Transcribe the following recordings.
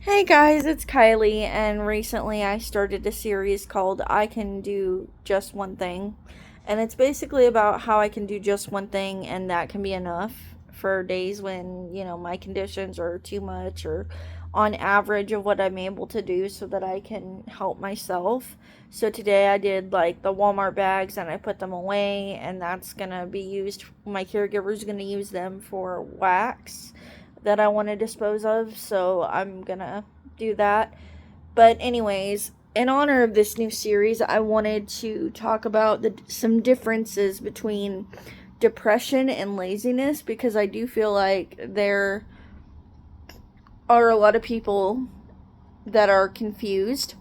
Hey guys, it's Kylie, and recently I started a series called I Can Do Just One Thing. And it's basically about how I can do just one thing, and that can be enough for days when, my conditions are too much or on average of what I'm able to do so that I can help myself. So today I did like the Walmart bags and I put them away, and that's gonna be used, my caregiver's gonna use them for wax that I want to dispose of, so I'm gonna do that. But, anyways, in honor of this new series, I wanted to talk about some differences between depression and laziness because I do feel like there are a lot of people that are confused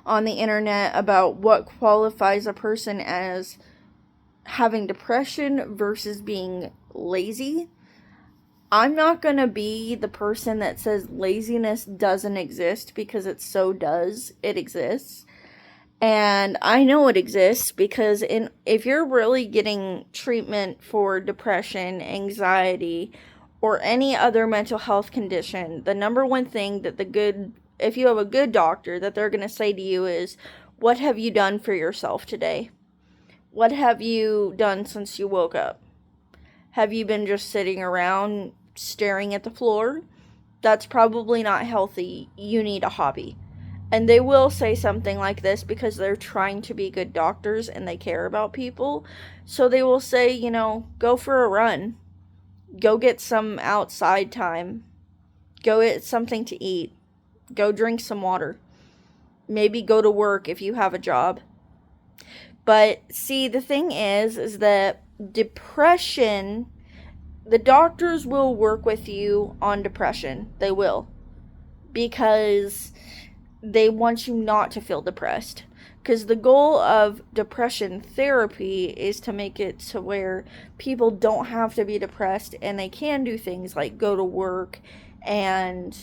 on the internet about what qualifies a person as having depression versus being lazy. I'm not going to be the person that says laziness doesn't exist because it so does. It exists. And I know it exists because if you're really getting treatment for depression, anxiety, or any other mental health condition, the number one thing that if you have a good doctor, that they're going to say to you is, what have you done for yourself today? What have you done since you woke up? Have you been just sitting around staring at the floor? That's probably not healthy. You need a hobby. And they will say something like this because they're trying to be good doctors and they care about people. So they will say, go for a run. Go get some outside time. Go get something to eat. Go drink some water. Maybe go to work if you have a job. But see, the thing is that depression, the doctors will work with you on depression. They will. Because they want you not to feel depressed. Because the goal of depression therapy is to make it to where people don't have to be depressed and they can do things like go to work and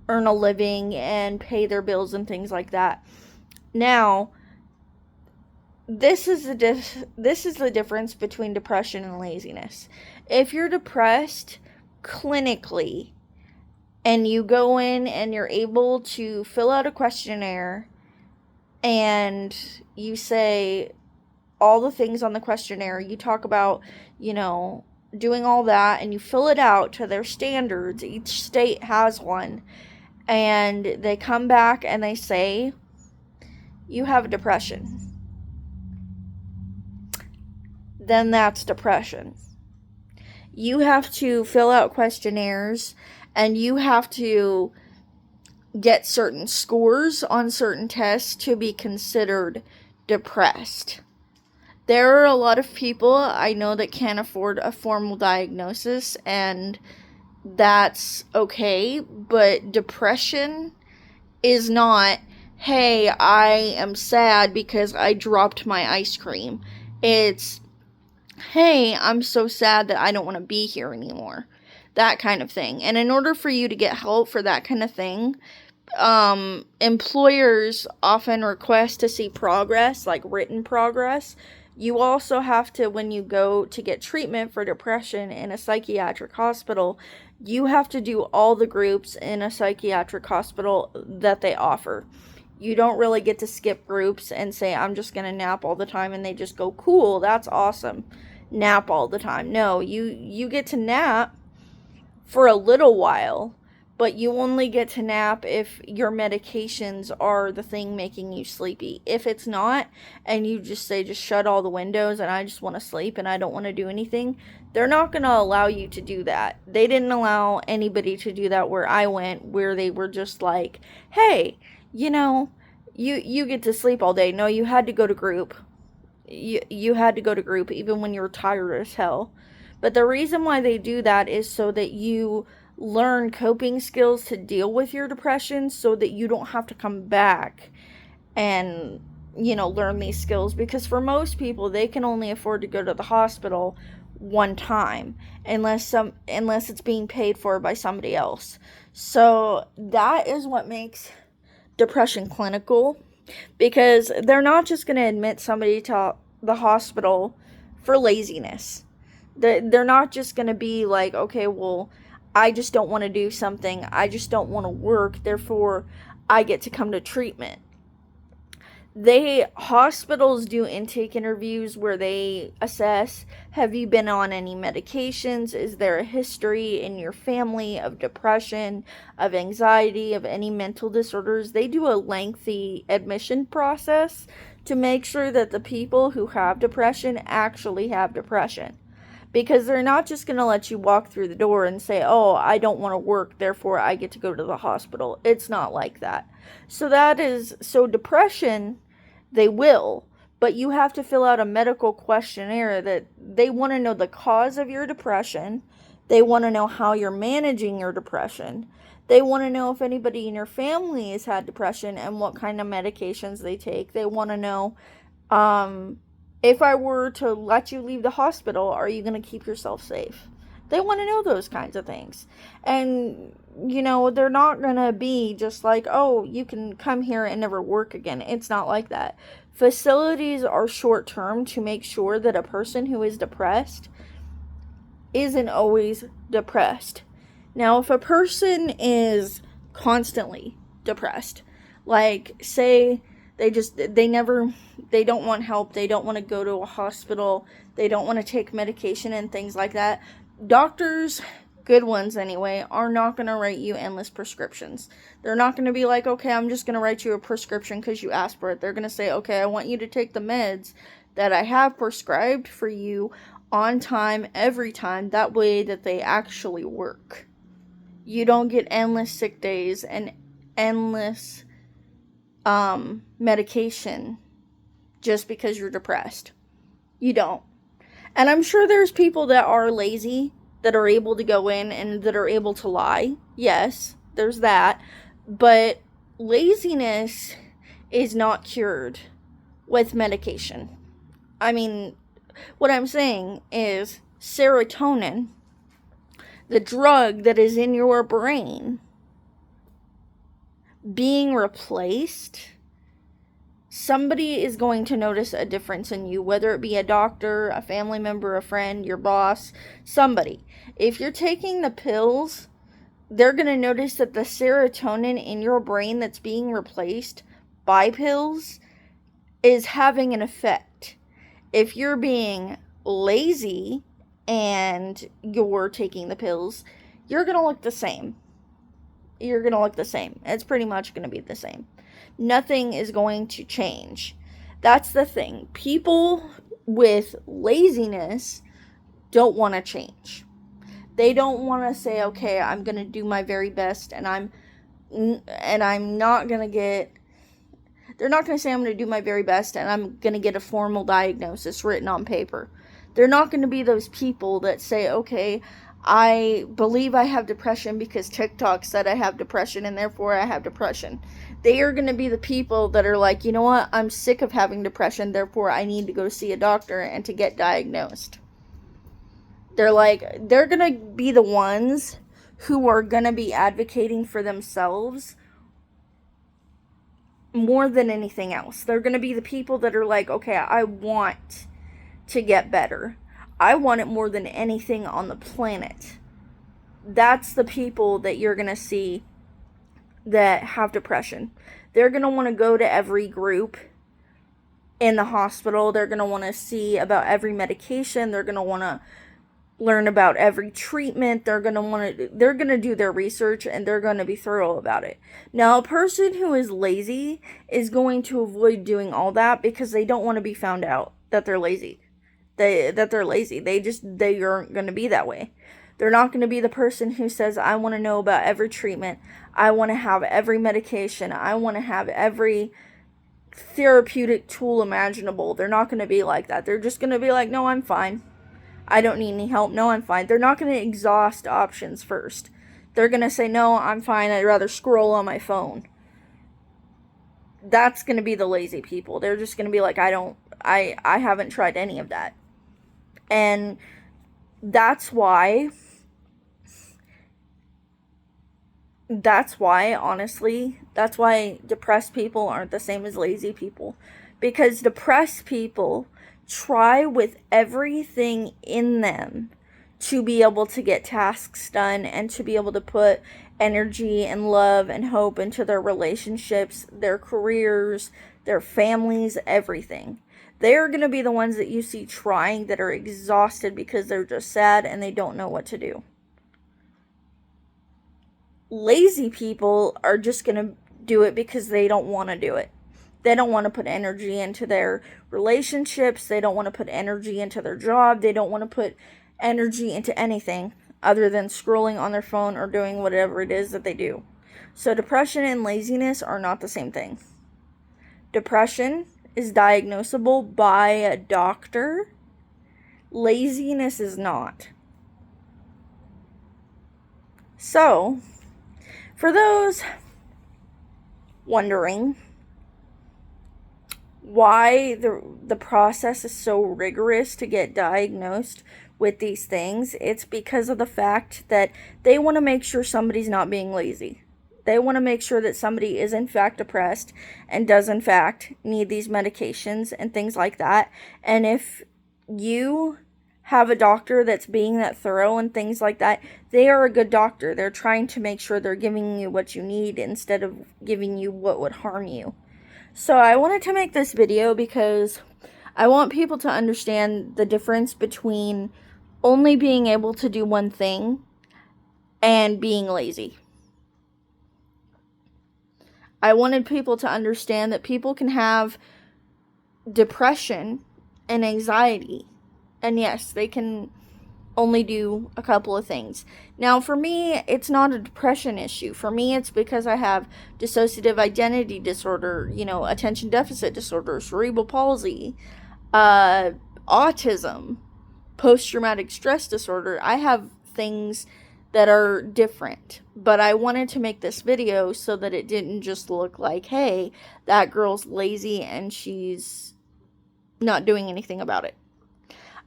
earn a living and pay their bills and things like that. Now, this is the difference between depression and laziness. If you're depressed clinically and you go in and you're able to fill out a questionnaire and you say all the things on the questionnaire, you talk about, doing all that, and you fill it out to their standards. Each state has one, and they come back and they say you have depression. Then that's depression. You have to fill out questionnaires and you have to get certain scores on certain tests to be considered depressed. There are a lot of people I know that can't afford a formal diagnosis, and that's okay, but depression is not, hey, I am sad because I dropped my ice cream. It's, hey, I'm so sad that I don't want to be here anymore. That kind of thing. And in order for you to get help for that kind of thing, employers often request to see progress, like written progress. You also have to, when you go to get treatment for depression in a psychiatric hospital, you have to do all the groups in a psychiatric hospital that they offer. You don't really get to skip groups and say, I'm just going to nap all the time, and they just go, cool, that's awesome. Nap all the time. No, you get to nap for a little while, but you only get to nap if your medications are the thing making you sleepy. If it's not, and you just say, just shut all the windows and I just want to sleep and I don't want to do anything, they're not going to allow you to do that. They didn't allow anybody to do that where I went, where they were just like, hey, you get to sleep all day. No, you had to go to group. You had to go to group even when you were tired as hell. But the reason why they do that is so that you learn coping skills to deal with your depression so that you don't have to come back and, learn these skills. Because for most people, they can only afford to go to the hospital one time unless it's being paid for by somebody else. So that is what makes depression clinical, because they're not just going to admit somebody to the hospital for laziness. They're not just going to be like, okay, well, I just don't want to do something. I just don't want to work. Therefore, I get to come to treatment. Hospitals do intake interviews where they assess, have you been on any medications? Is there a history in your family of depression, of anxiety, of any mental disorders? They do a lengthy admission process to make sure that the people who have depression actually have depression. Because they're not just going to let you walk through the door and say, oh, I don't want to work, therefore I get to go to the hospital. It's not like that. So depression, they will, but you have to fill out a medical questionnaire that they want to know the cause of your depression. They want to know how you're managing your depression. They want to know if anybody in your family has had depression and what kind of medications they take. They want to know, if I were to let you leave the hospital, are you going to keep yourself safe? They want to know those kinds of things. And, they're not going to be just like, oh, you can come here and never work again. It's not like that. Facilities are short term to make sure that a person who is depressed isn't always depressed. Now, if a person is constantly depressed, like, say, they don't want help, they don't want to go to a hospital, they don't want to take medication and things like that, doctors, good ones anyway, are not going to write you endless prescriptions. They're not going to be like, okay, I'm just going to write you a prescription because you asked for it. They're going to say, okay, I want you to take the meds that I have prescribed for you on time, every time, that way that they actually work. You don't get endless sick days and endless medication just because you're depressed. You don't. And I'm sure there's people that are lazy, that are able to go in and that are able to lie. Yes, there's that. But laziness is not cured with medication. I mean, what I'm saying is serotonin, the drug that is in your brain, being replaced, somebody is going to notice a difference in you, whether it be a doctor, a family member, a friend, your boss, somebody. If you're taking the pills, they're going to notice that the serotonin in your brain that's being replaced by pills is having an effect. If you're being lazy and you're taking the pills, you're going to look the same. It's pretty much going to be the same. Nothing is going to change. That's the thing. People with laziness don't want to change. They don't want to say, okay, I'm going to do my very best and I'm not going to get, they're not going to say I'm going to do my very best and I'm going to get a formal diagnosis written on paper. They're not going to be those people that say, okay, I believe I have depression because TikTok said I have depression and therefore I have depression. They are going to be the people that are like, you know what, I'm sick of having depression, therefore I need to go see a doctor and to get diagnosed. They're going to be the ones who are going to be advocating for themselves more than anything else. They're going to be the people that are like, okay, I want to get better. I want it more than anything on the planet. That's the people that you're going to see that have depression. They're going to want to go to every group in the hospital. They're going to want to see about every medication. They're going to want to learn about every treatment. They're going to do their research and they're going to be thorough about it. Now, a person who is lazy is going to avoid doing all that because they don't want to be found out that they're lazy. They aren't going to be that way. They're not going to be the person who says, I want to know about every treatment. I want to have every medication. I want to have every therapeutic tool imaginable. They're not going to be like that. They're just going to be like, no, I'm fine. I don't need any help. No, I'm fine. They're not going to exhaust options first. They're going to say, no, I'm fine. I'd rather scroll on my phone. That's going to be the lazy people. They're just going to be like, I haven't tried any of that. And that's why, honestly, that's why depressed people aren't the same as lazy people. Because depressed people try with everything in them to be able to get tasks done and to be able to put energy and love and hope into their relationships, their careers, their families, everything. They're going to be the ones that you see trying that are exhausted because they're just sad and they don't know what to do. Lazy people are just going to do it because they don't want to do it. They don't want to put energy into their relationships. They don't want to put energy into their job. They don't want to put energy into anything other than scrolling on their phone or doing whatever it is that they do. So depression and laziness are not the same thing. Depression is diagnosable by a doctor. Laziness is not. So, for those wondering why the process is so rigorous to get diagnosed with these things, it's because of the fact that they want to make sure somebody's not being lazy. They want to make sure that somebody is in fact depressed and does in fact need these medications and things like that. And if you have a doctor that's being that thorough and things like that, they are a good doctor. They're trying to make sure they're giving you what you need instead of giving you what would harm you. So I wanted to make this video because I want people to understand the difference between only being able to do one thing and being lazy. I wanted people to understand that people can have depression and anxiety. And yes, they can only do a couple of things. Now, for me, it's not a depression issue. For me, it's because I have dissociative identity disorder, attention deficit disorder, cerebral palsy, autism, post-traumatic stress disorder. I have things that are different, but I wanted to make this video so that it didn't just look like, hey, that girl's lazy and she's not doing anything about it.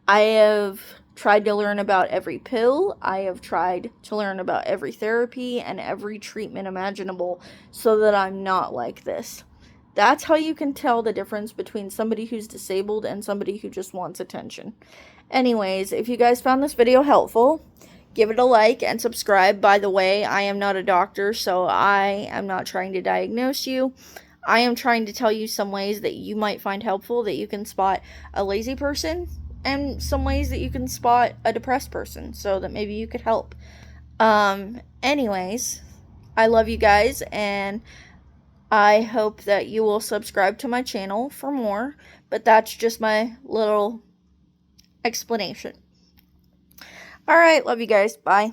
I have tried to learn about every pill. I have tried to learn about every therapy and every treatment imaginable so that I'm not like this. That's how you can tell the difference between somebody who's disabled and somebody who just wants attention. Anyways, if you guys found this video helpful, give it a like and subscribe. By the way, I am not a doctor, so I am not trying to diagnose you. I am trying to tell you some ways that you might find helpful, that you can spot a lazy person, and some ways that you can spot a depressed person so that maybe you could help. Anyways, I love you guys, and I hope that you will subscribe to my channel for more, but that's just my little explanation. Alright, love you guys. Bye.